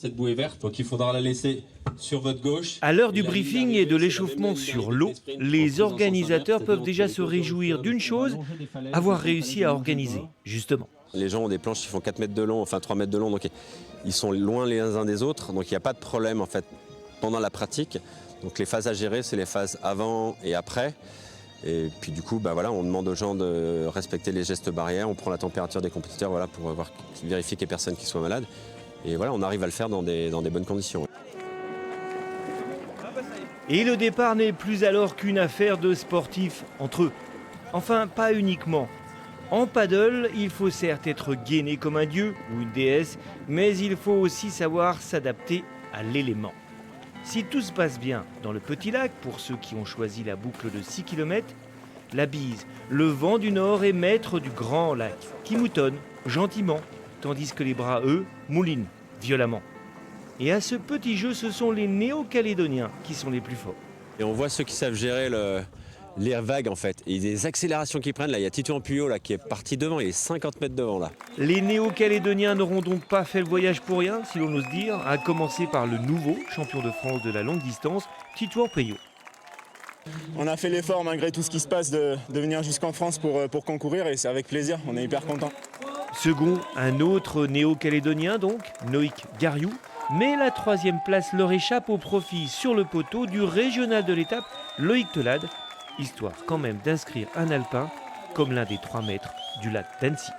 Cette bouée verte, donc il faudra la laisser sur votre gauche. À l'heure du briefing et de l'échauffement sur l'eau, les organisateurs peuvent déjà se réjouir d'une chose, avoir réussi à organiser, justement. Les gens ont des planches qui font 4 mètres de long, enfin 3 mètres de long, donc ils sont loin les uns des autres, donc il n'y a pas de problème en fait pendant la pratique. Donc les phases à gérer, c'est les phases avant et après. Et puis du coup, voilà, on demande aux gens de respecter les gestes barrières, on prend la température des compétiteurs pour vérifier qu'il n'y ait personne qui soit malade. Et voilà, on arrive à le faire dans des bonnes conditions. Et le départ n'est plus alors qu'une affaire de sportifs entre eux. Enfin, pas uniquement. En paddle, il faut certes être gainé comme un dieu ou une déesse, mais il faut aussi savoir s'adapter à l'élément. Si tout se passe bien dans le petit lac, pour ceux qui ont choisi la boucle de 6 km, la bise, le vent du nord est maître du grand lac, qui moutonne gentiment, tandis que les bras, eux, moulinent violemment. Et à ce petit jeu, ce sont les Néo-Calédoniens qui sont les plus forts. Et on voit ceux qui savent gérer les vagues en fait. Et les accélérations qu'ils prennent, là, il y a Tito Ampuyot là, qui est parti devant, il est 50 mètres devant là. Les Néo-Calédoniens n'auront donc pas fait le voyage pour rien, si l'on ose dire, à commencer par le nouveau champion de France de la longue distance, Tito Ampuyot. On a fait l'effort malgré tout ce qui se passe de venir jusqu'en France pour concourir et c'est avec plaisir, on est hyper contents. Second, un autre Néo-Calédonien donc, Noïc Gariou, mais la troisième place leur échappe au profit sur le poteau du régional de l'étape, Loïc Telade, histoire quand même d'inscrire un alpin comme l'un des 3 maîtres du lac d'Annecy.